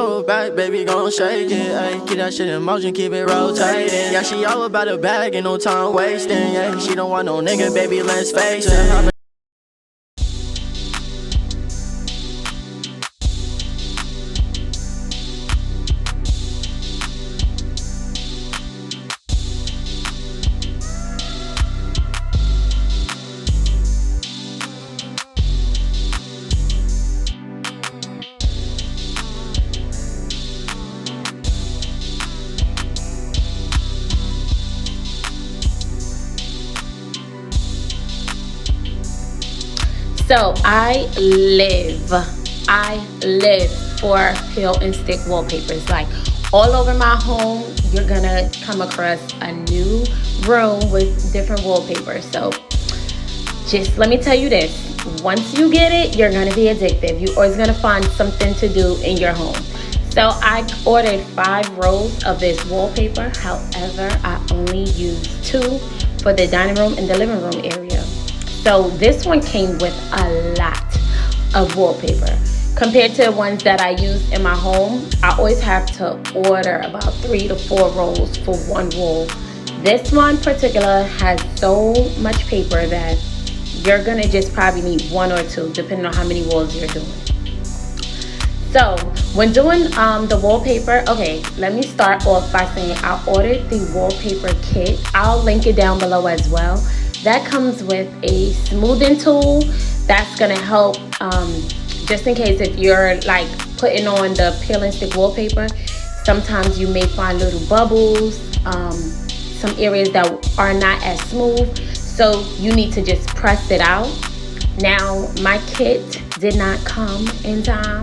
throw it back, baby, gon' shake it. Ay, keep that shit in motion, keep it rotating. Yeah, she all about the bag and no time wasting. Yeah, she don't want no nigga, baby, let's face it. So I live for peel and stick wallpapers. Like all over my home, you're gonna come across a new room with different wallpapers. So just let me tell you this, once you get it, you're gonna be addicted. You're always gonna find something to do in your home. So I ordered 5 rolls of this wallpaper. However, I only used 2 for the dining room and the living room area. So this one came with a lot of wallpaper. Compared to the ones that I use in my home, I always have to order about 3 to 4 rolls for one wall. This one particular has so much paper that you're gonna just probably need 1 or 2, depending on how many walls you're doing. So when doing the wallpaper, okay, let me start off by saying I ordered the wallpaper kit. I'll link it down below as well. That comes with a smoothing tool that's gonna help just in case if you're like putting on the peel and stick wallpaper, sometimes you may find little bubbles, some areas that are not as smooth, so you need to just press it out. Now my kit did not come in time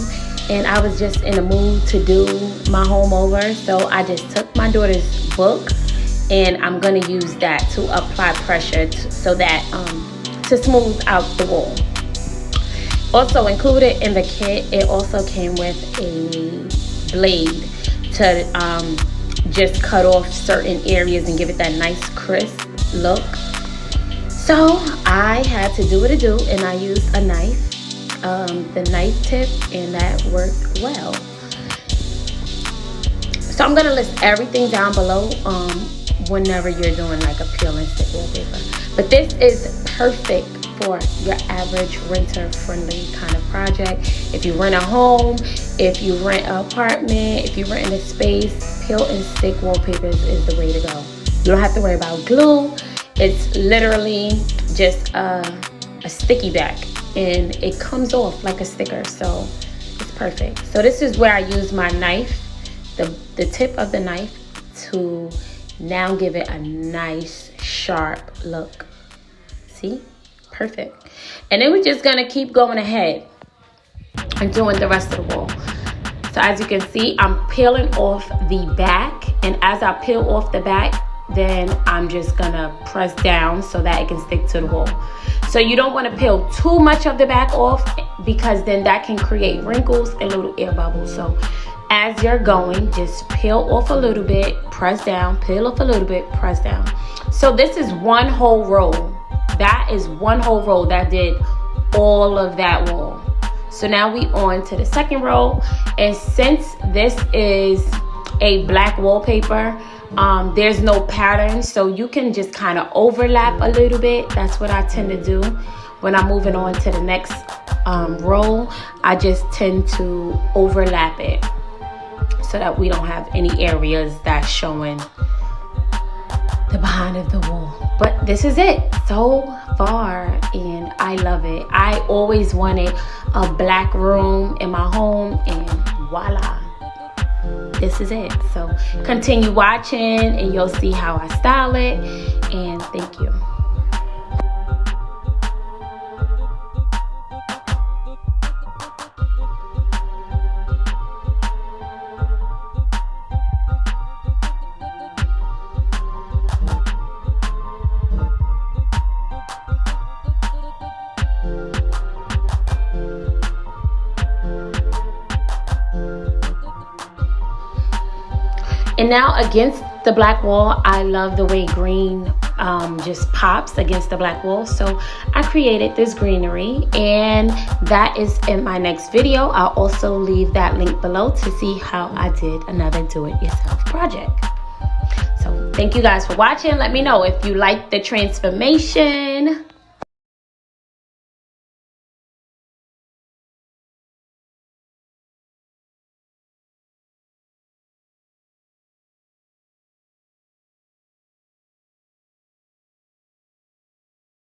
and I was just in the mood to do my home over, so I just took my daughter's book and I'm gonna use that to apply pressure so that to smooth out the wall. Also included in the kit, it also came with a blade to just cut off certain areas and give it that nice crisp look. So I had to do what I do and I used a knife, the knife tip, and that worked well. So I'm gonna list everything down below whenever you're doing like a peel and stick wallpaper. But this is perfect for your average renter friendly kind of project. If you rent a home, if you rent an apartment, if you rent a space, peel and stick wallpapers is the way to go. You don't have to worry about glue. It's literally just a sticky back and it comes off like a sticker, so it's perfect. So this is where I use my knife, the tip of the knife, to now give it a nice sharp look. See? Perfect. And then we're just gonna keep going ahead and doing the rest of the wall. So as you can see, I'm peeling off the back, and as I peel off the back, then I'm just gonna press down so that it can stick to the wall. So you don't want to peel too much of the back off because then that can create wrinkles and little air bubbles. So as you're going, just peel off a little bit, press down, peel off a little bit, press down. So this is one whole roll. That is one whole roll that did all of that wall. So now we on to the second row, and since this is a black wallpaper, there's no pattern, so you can just kind of overlap a little bit. That's what I tend to do when I'm moving on to the next row. I just tend to overlap it so that we don't have any areas that's showing the behind of the wall. But this is it so far, and I love it. I always wanted a black room in my home, and voila, this is it. So continue watching and you'll see how I style it, and thank you. And now against the black wall, I love the way green just pops against the black wall. So I created this greenery, and that is in my next video. I'll also leave that link below to see how I did another do-it-yourself project. So thank you guys for watching. Let me know if you like the transformation.